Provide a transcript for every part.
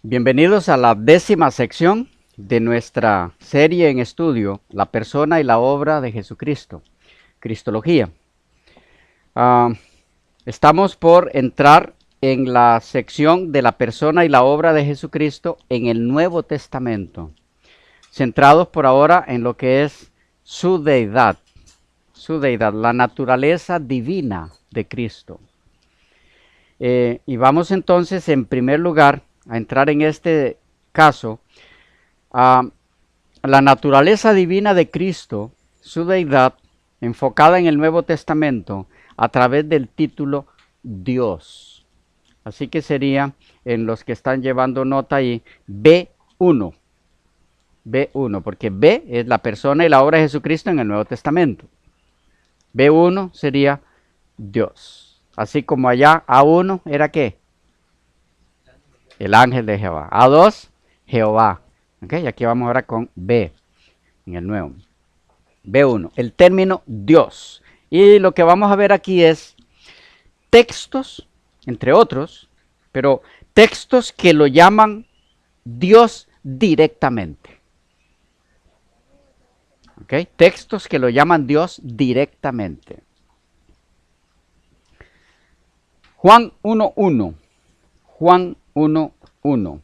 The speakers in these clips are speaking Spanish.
Bienvenidos a la 10ª sección de nuestra serie en estudio, La persona y la obra de Jesucristo, Cristología. Ah, Estamos por entrar en la sección de la persona y la obra de Jesucristo en el Nuevo Testamento, centrados por ahora en lo que es su deidad, la naturaleza divina de Cristo. Y vamos entonces en primer lugar a entrar en este caso a la naturaleza divina de Cristo, su deidad, enfocada en el Nuevo Testamento a través del título Dios. Así que sería, en los que están llevando nota ahí, B1. B1, porque B es la persona y la obra de Jesucristo en el Nuevo Testamento. B1 sería Dios. Así como allá A1 era ¿qué? El ángel de Jehová. A2, Jehová. ¿Okay? Y aquí vamos ahora con B en el nuevo. B1, el término Dios. Y lo que vamos a ver aquí es textos, entre otros, pero textos que lo llaman Dios directamente. ¿Okay? Textos que lo llaman Dios directamente. Juan 1.1. Juan 1.1.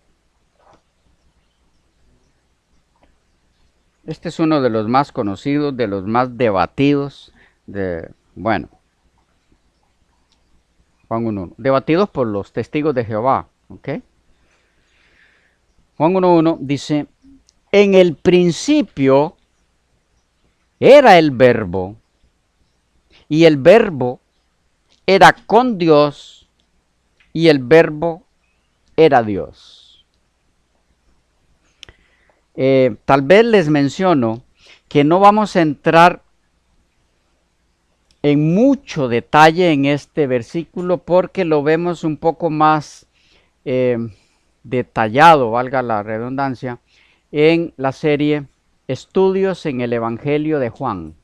Este es uno de los más conocidos, de los más debatidos, bueno, Juan 1.1. Debatidos por los testigos de Jehová. ¿Ok? Juan 1.1 dice, en el principio era el verbo, y el verbo era con Dios, y el verbo era Dios. Tal vez les menciono que no vamos a entrar en mucho detalle en este versículo porque lo vemos un poco más detallado, valga la redundancia, en la serie Estudios en el Evangelio de Juan.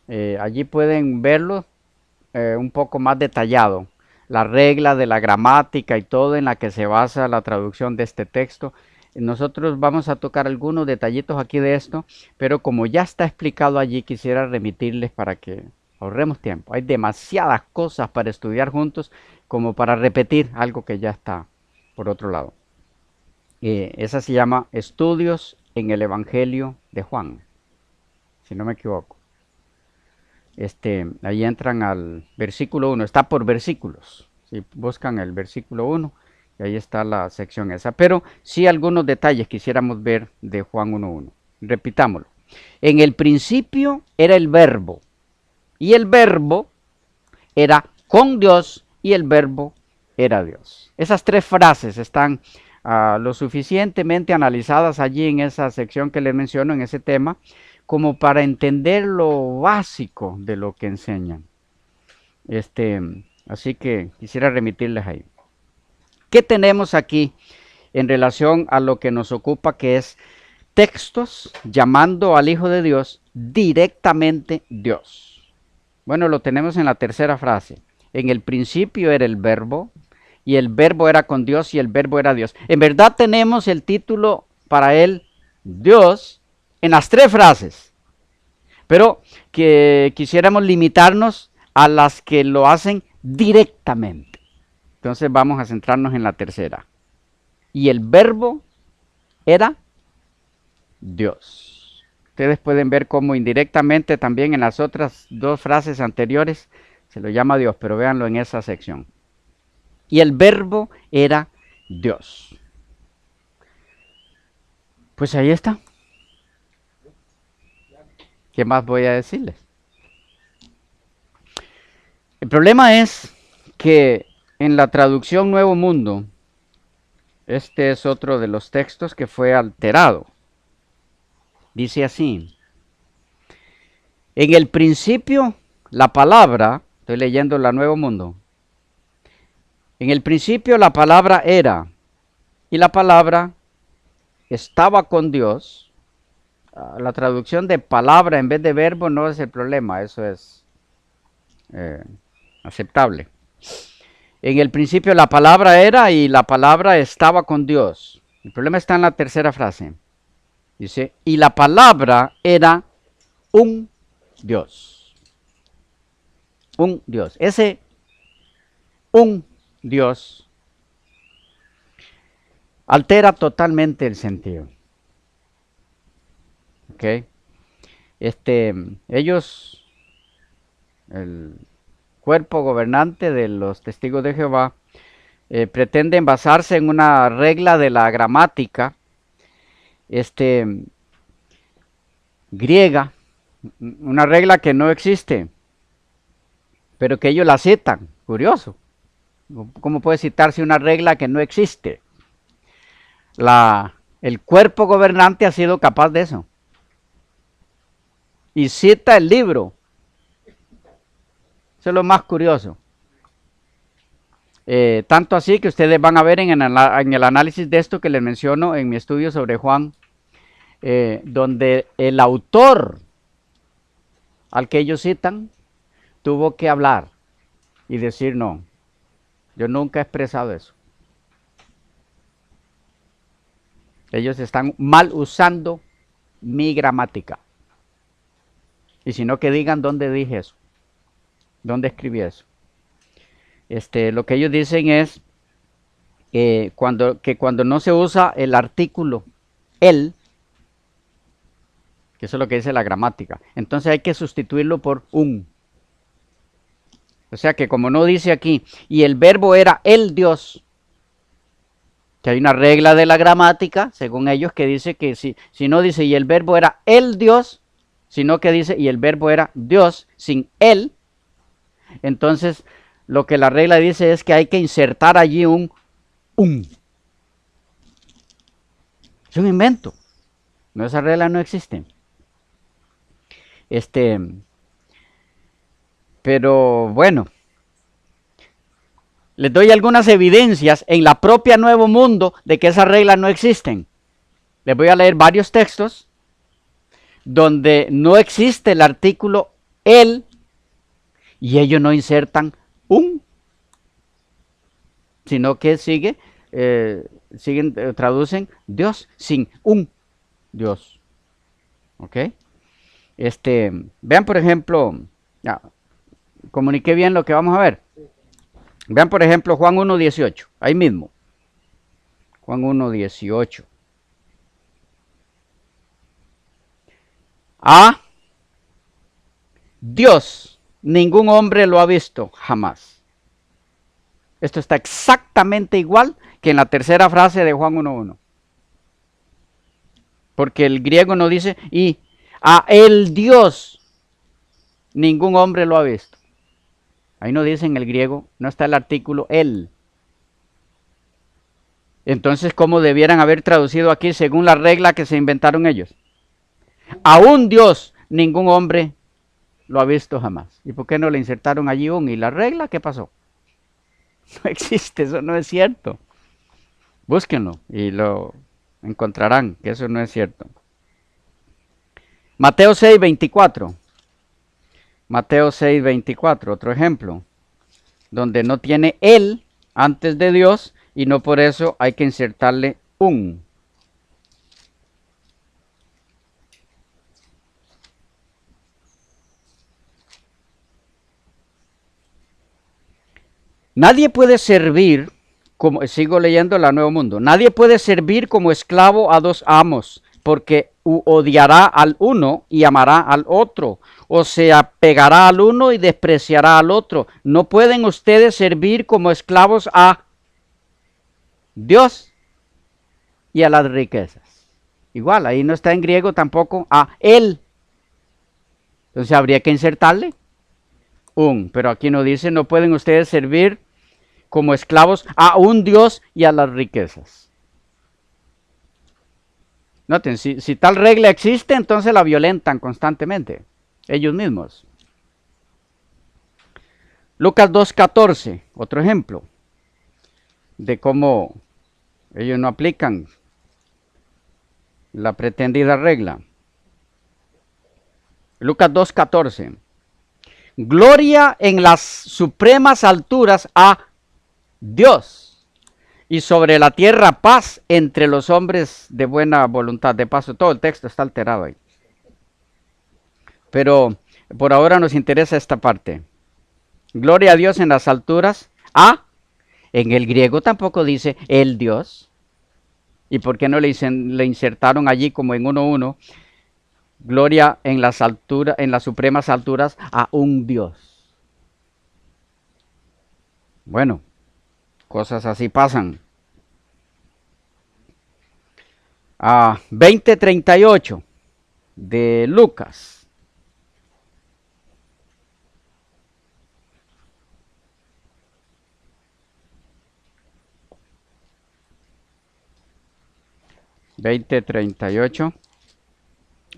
Allí pueden verlo un poco más detallado, la regla de la gramática y todo en la que se basa la traducción de este texto. Nosotros vamos a tocar algunos detallitos aquí de esto, pero como ya está explicado allí, quisiera remitirles para que ahorremos tiempo. Hay demasiadas cosas para estudiar juntos como para repetir algo que ya está por otro lado. Esa se llama Estudios en el Evangelio de Juan, si no me equivoco. Ahí entran al versículo 1, está por versículos. Si buscan el versículo 1, y ahí está la sección esa. Pero sí algunos detalles quisiéramos ver de Juan 1.1. Repitámoslo. En el principio era el verbo, y el verbo era con Dios, y el verbo era Dios. Esas tres frases están lo suficientemente analizadas allí en esa sección que les menciono, en ese tema, como para entender lo básico de lo que enseñan. Así que quisiera remitirles ahí. ¿Qué tenemos aquí en relación a lo que nos ocupa, que es textos llamando al Hijo de Dios directamente Dios? Bueno, lo tenemos en la tercera frase. En el principio era el verbo, y el verbo era con Dios, y el verbo era Dios. En verdad tenemos el título para él, Dios, en las tres frases. Pero que quisiéramos limitarnos a las que lo hacen directamente. Entonces vamos a centrarnos en la tercera. Y el verbo era Dios. Ustedes pueden ver cómo indirectamente también en las otras dos frases anteriores se lo llama Dios, pero véanlo en esa sección. Y el verbo era Dios. Pues ahí está. ¿Qué más voy a decirles? El problema es que en la traducción Nuevo Mundo, este es otro de los textos que fue alterado. Dice así: en el principio, la palabra, estoy leyendo la Nuevo Mundo, en el principio la palabra era, y la palabra estaba con Dios. La traducción de palabra en vez de verbo no es el problema, eso es aceptable. En el principio la palabra era y la palabra estaba con Dios. El problema está en la tercera frase. Dice, y la palabra era un Dios. Un Dios. Ese un Dios altera totalmente el sentido. ¿Ok? Ellos, el cuerpo gobernante de los testigos de Jehová, pretenden basarse en una regla de la gramática, griega, una regla que no existe, pero que ellos la citan. Curioso. ¿Cómo puede citarse una regla que no existe? El cuerpo gobernante ha sido capaz de eso. Y cita el libro. Eso es lo más curioso. Tanto así que ustedes van a ver en el análisis de esto que les menciono en mi estudio sobre Juan, donde el autor al que ellos citan tuvo que hablar y decir no, yo nunca he expresado eso. Ellos están mal usando mi gramática. Y si no, que digan dónde dije eso, dónde escribí eso. Lo que ellos dicen es que cuando no se usa el artículo el, que eso es lo que dice la gramática, entonces hay que sustituirlo por un. O sea que como no dice aquí, y el verbo era el Dios, que hay una regla de la gramática, según ellos, que dice que si no dice y el verbo era el Dios, sino que dice y el verbo era Dios sin él, entonces lo que la regla dice es que hay que insertar allí un. Es un invento. No, esa regla no existe. Pero bueno, les doy algunas evidencias en la propia Nuevo Mundo de que esas reglas no existen. Les voy a leer varios textos donde no existe el artículo el y ellos no insertan un, sino que traducen Dios sin un Dios. ¿Ok? Vean por ejemplo, comuniqué bien lo que vamos a ver. Vean por ejemplo Juan 1:18, ahí mismo. Juan 1:18. A Dios ningún hombre lo ha visto jamás. Esto está exactamente igual que en la tercera frase de Juan 1:1. Porque el griego no dice y a el Dios ningún hombre lo ha visto. Ahí no dice en el griego, no está el artículo él. Entonces, ¿cómo debieran haber traducido aquí según la regla que se inventaron ellos? A un Dios ningún hombre lo ha visto jamás. ¿Y por qué no le insertaron allí un? ¿Y la regla qué pasó? No existe, eso no es cierto. Búsquenlo y lo encontrarán, que eso no es cierto. Mateo 6:24. Mateo 6:24, otro ejemplo, donde no tiene él antes de Dios y no por eso hay que insertarle un. Nadie puede servir, sigo leyendo la Nuevo Mundo, nadie puede servir como esclavo a dos amos, porque odiará al uno y amará al otro, o se apegará al uno y despreciará al otro. No pueden ustedes servir como esclavos a Dios y a las riquezas. Igual, ahí no está en griego tampoco a él. Entonces habría que insertarle un, pero aquí no dice, no pueden ustedes servir como esclavos a un Dios y a las riquezas. Noten, si tal regla existe, entonces la violentan constantemente, ellos mismos. Lucas 2:14, otro ejemplo de cómo ellos no aplican la pretendida regla. Lucas 2:14. Gloria en las supremas alturas a Dios. Y sobre la tierra paz entre los hombres de buena voluntad. De paso, todo el texto está alterado ahí. Pero por ahora nos interesa esta parte. Gloria a Dios en las alturas. Ah, en el griego tampoco dice el Dios. ¿Y por qué no le insertaron allí como en 1:1? Gloria en las alturas, en las supremas alturas a un Dios. Bueno, cosas así pasan. 20:38 de Lucas.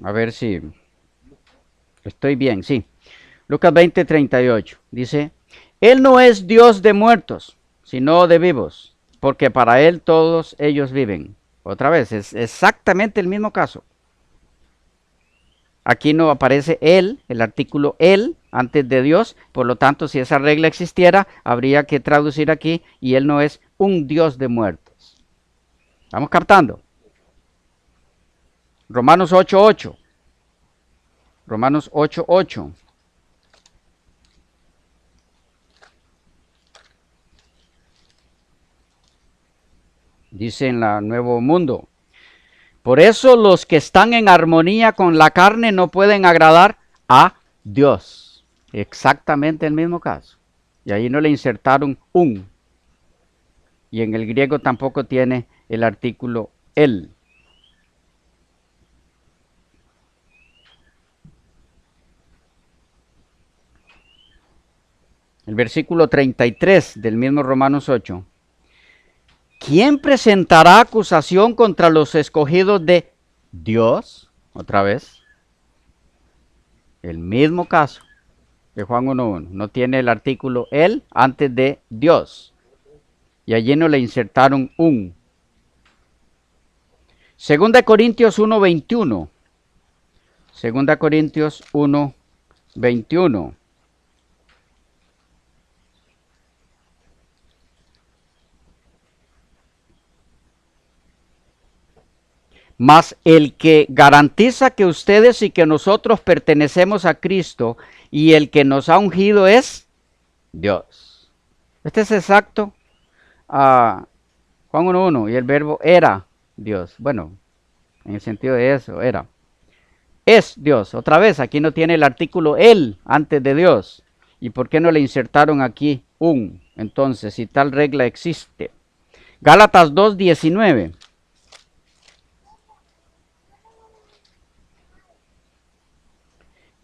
A ver si estoy bien, sí. Lucas 20:38 dice, Él no es Dios de muertos, sino de vivos, porque para Él todos ellos viven. Otra vez, es exactamente el mismo caso. Aquí no aparece Él, el artículo Él, antes de Dios. Por lo tanto, si esa regla existiera, habría que traducir aquí, y Él no es un Dios de muertos. ¿Estamos captando? Romanos 8:8. Romanos 8:8. Dice en la Nuevo Mundo. Por eso los que están en armonía con la carne no pueden agradar a Dios. Exactamente el mismo caso. Y ahí no le insertaron un. Y en el griego tampoco tiene el artículo el. El versículo 33 del mismo Romanos 8. ¿Quién presentará acusación contra los escogidos de Dios? Otra vez. El mismo caso de Juan 1:1. No tiene el artículo él antes de Dios. Y allí no le insertaron un. Segunda Corintios 1:21. Segunda Corintios 1:21. Mas el que garantiza que ustedes y que nosotros pertenecemos a Cristo y el que nos ha ungido es Dios. Este es exacto a Juan 1:1 y el verbo era Dios. Bueno, en el sentido de eso, era. Es Dios. Otra vez, aquí no tiene el artículo él antes de Dios. ¿Y por qué no le insertaron aquí un? Entonces, si tal regla existe. Gálatas 2:19.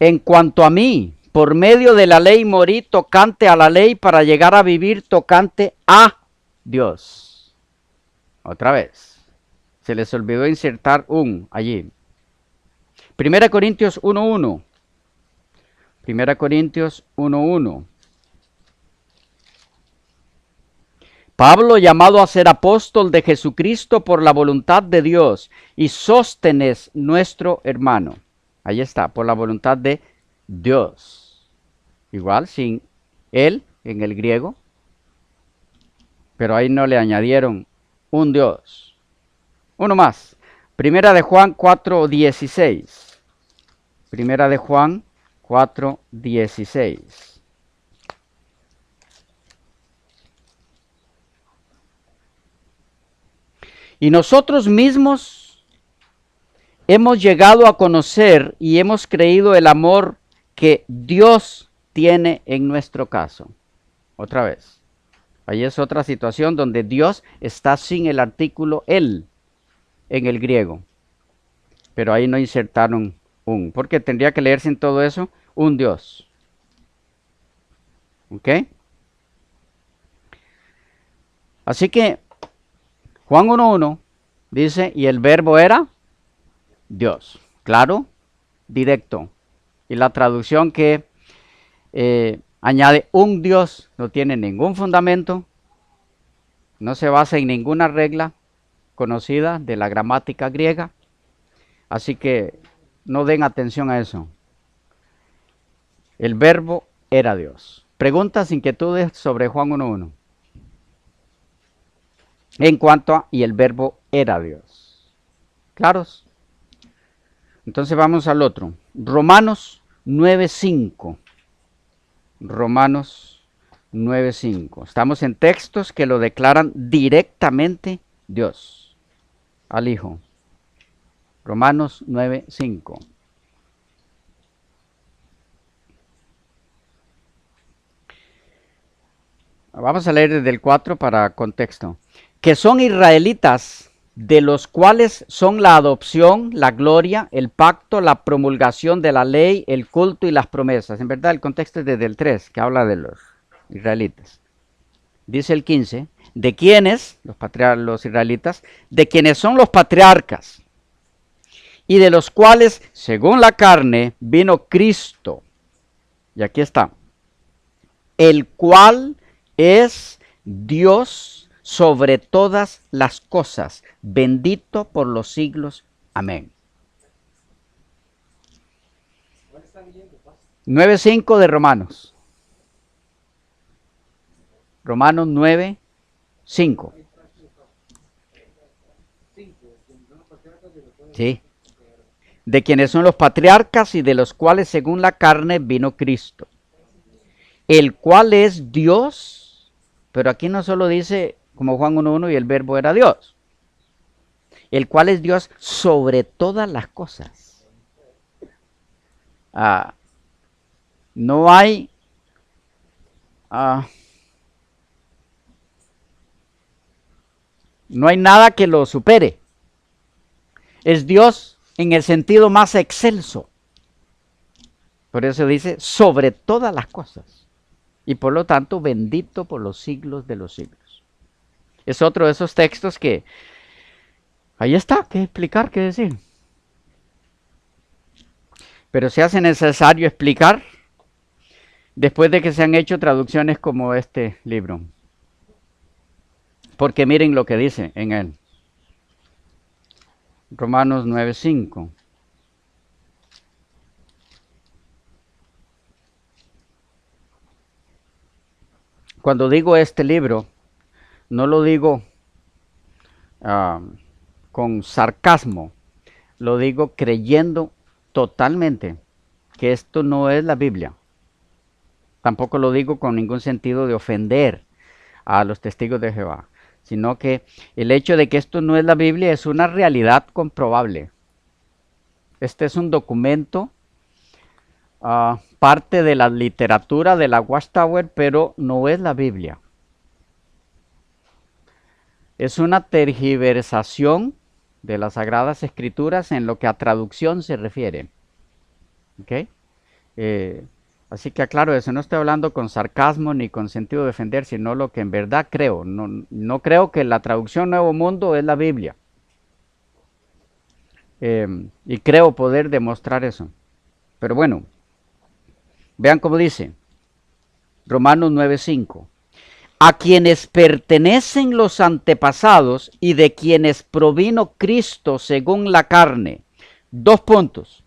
En cuanto a mí, por medio de la ley morí tocante a la ley para llegar a vivir tocante a Dios. Otra vez. Se les olvidó insertar un allí. 1 Corintios 1:1. 1 Corintios 1:1. Pablo, llamado a ser apóstol de Jesucristo por la voluntad de Dios, y Sóstenes, nuestro hermano. Ahí está, por la voluntad de Dios. Igual, sin él en el griego, pero ahí no le añadieron un Dios. Uno más. Primera de Juan 4:16. Primera de Juan 4:16. Y nosotros mismos hemos llegado a conocer y hemos creído el amor que Dios tiene en nuestro caso. Otra vez. Ahí es otra situación donde Dios está sin el artículo él en el griego. Pero ahí no insertaron un. Porque tendría que leerse en todo eso un Dios. ¿Ok? Así que Juan 1:1 dice, y el verbo era Dios. Claro, directo. Y la traducción que añade un Dios no tiene ningún fundamento, no se basa en ninguna regla conocida de la gramática griega. Así que no den atención a eso. El verbo era Dios. Preguntas, inquietudes sobre Juan 1:1. en cuanto a, y el verbo era Dios. ¿Claros? Entonces vamos al otro. Romanos 9:5. Romanos 9:5. Estamos en textos que lo declaran directamente Dios al Hijo. Romanos 9:5. Vamos a leer desde el 4 para contexto. Que son israelitas, de los cuales son la adopción, la gloria, el pacto, la promulgación de la ley, el culto y las promesas. En verdad el contexto es desde el 3, que habla de los israelitas. Dice el 15, de quienes, los israelitas, de quienes son los patriarcas, y de los cuales, según la carne, vino Cristo. Y aquí está. El cual es Dios sobre todas las cosas, bendito por los siglos. Amén. 9:5 de Romanos. Romanos 9:5. Sí. De quienes son los patriarcas y de los cuales según la carne vino Cristo. El cual es Dios, pero aquí no solo dice como Juan 1:1 y el verbo era Dios. El cual es Dios sobre todas las cosas. No hay no hay nada que lo supere. Es Dios en el sentido más excelso. Por eso dice sobre todas las cosas. Y por lo tanto bendito por los siglos de los siglos. Es otro de esos textos que ahí está, qué explicar, qué decir. Pero se hace necesario explicar después de que se han hecho traducciones como este libro. Porque miren lo que dice en él. Romanos 9:5. Cuando digo este libro, no lo digo con sarcasmo, lo digo creyendo totalmente que esto no es la Biblia. Tampoco lo digo con ningún sentido de ofender a los testigos de Jehová, sino que el hecho de que esto no es la Biblia es una realidad comprobable. Este es un documento, parte de la literatura de la Watchtower, pero no es la Biblia. Es una tergiversación de las Sagradas Escrituras en lo que a traducción se refiere. ¿Okay? Así que aclaro eso, no estoy hablando con sarcasmo ni con sentido de defender, sino lo que en verdad creo. No creo que la traducción Nuevo Mundo es la Biblia. Y creo poder demostrar eso. Pero bueno, vean cómo dice Romanos 9:5. A quienes pertenecen los antepasados y de quienes provino Cristo según la carne. 2 puntos.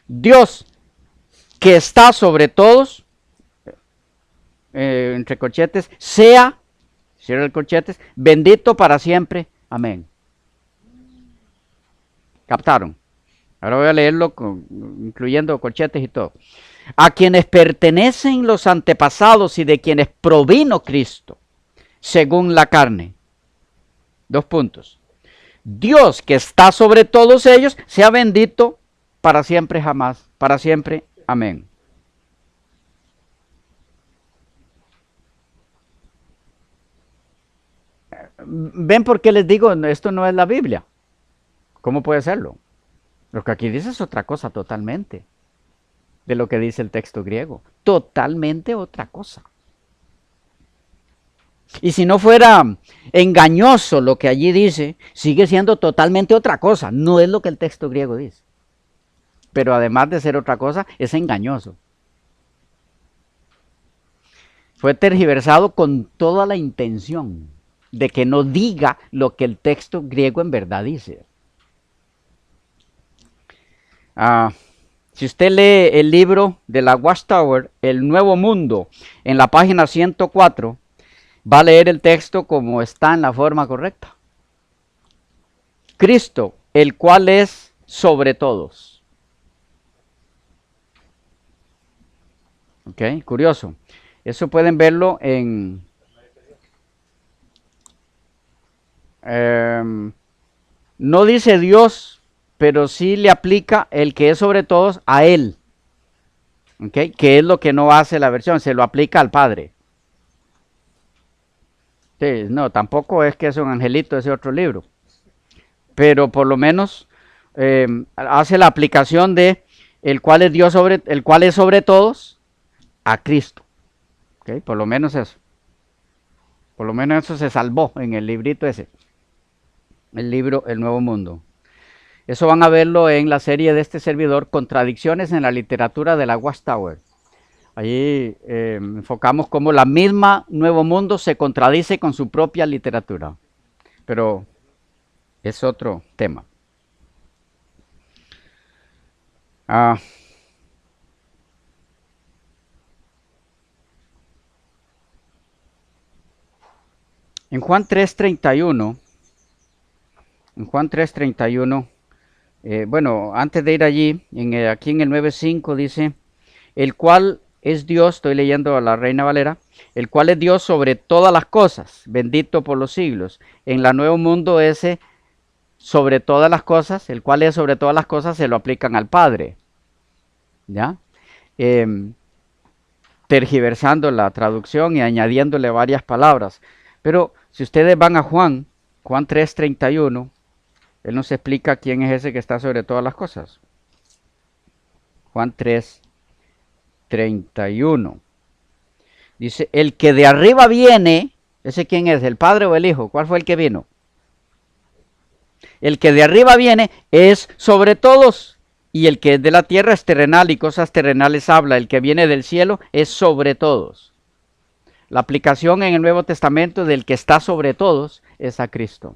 Dios que está sobre todos, entre corchetes, sea, cierra el corchetes, bendito para siempre. Amén. ¿Captaron? Ahora voy a leerlo incluyendo corchetes y todo. A quienes pertenecen los antepasados y de quienes provino Cristo, según la carne. 2 puntos. Dios que está sobre todos ellos, sea bendito para siempre jamás, para siempre. Amén. ¿Ven por qué les digo, esto no es la Biblia? ¿Cómo puede serlo? Lo que aquí dice es otra cosa totalmente de lo que dice el texto griego. Totalmente otra cosa. Y si no fuera engañoso lo que allí dice, sigue siendo totalmente otra cosa. No es lo que el texto griego dice. Pero además de ser otra cosa, es engañoso. Fue tergiversado con toda la intención de que no diga lo que el texto griego en verdad dice. Si usted lee el libro de la Watchtower, El Nuevo Mundo, en la página 104, va a leer el texto como está en la forma correcta. Cristo, el cual es sobre todos. Ok, curioso. Eso pueden verlo en... no dice Dios, pero sí le aplica el que es sobre todos a Él. Okay, que es lo que no hace la versión, se lo aplica al Padre. Sí, no, tampoco es que es un angelito ese otro libro, pero por lo menos hace la aplicación de el cual es Dios sobre, el cual es sobre todos a Cristo. Okay, por lo menos eso. Por lo menos eso se salvó en el librito ese, el libro El Nuevo Mundo. Eso van a verlo en la serie de este servidor, Contradicciones en la literatura de la Watchtower. Allí enfocamos cómo la misma Nuevo Mundo se contradice con su propia literatura. Pero es otro tema. Ah, en Juan 3:31, en Juan 3:31, bueno, antes de ir allí, aquí en el 9:5 dice, el cual es Dios, estoy leyendo a la Reina Valera, el cual es Dios sobre todas las cosas, bendito por los siglos. En la Nuevo Mundo ese sobre todas las cosas, el cual es sobre todas las cosas, se lo aplican al Padre. ¿Ya? Tergiversando la traducción y añadiéndole varias palabras. Pero si ustedes van a Juan 3:31, él nos explica quién es ese que está sobre todas las cosas. Juan 3:31. Dice, el que de arriba viene, ¿ese quién es? ¿El Padre o el Hijo? ¿Cuál fue el que vino? El que de arriba viene es sobre todos. Y el que es de la tierra es terrenal y cosas terrenales habla. El que viene del cielo es sobre todos. La aplicación en el Nuevo Testamento del que está sobre todos es a Cristo.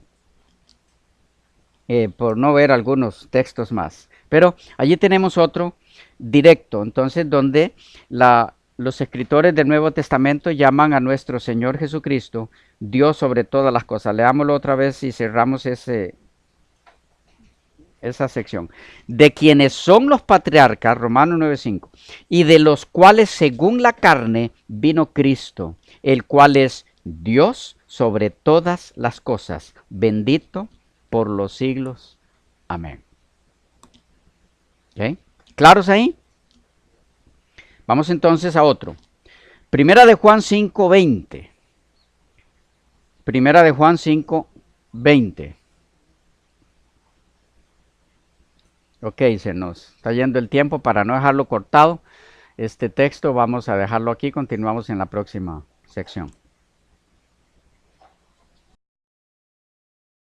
Por no ver algunos textos más. Pero allí tenemos otro directo, entonces, donde los escritores del Nuevo Testamento llaman a nuestro Señor Jesucristo Dios sobre todas las cosas. Leámoslo otra vez y cerramos esa sección. De quienes son los patriarcas, Romanos 9:5, y de los cuales según la carne vino Cristo, el cual es Dios sobre todas las cosas, bendito por los siglos. Amén. ¿Okay? ¿Claros ahí? Vamos entonces a otro. Primera de Juan 5:20. Primera de Juan 5:20. Ok, se nos está yendo el tiempo para no dejarlo cortado. Este texto vamos a dejarlo aquí, continuamos en la próxima sección.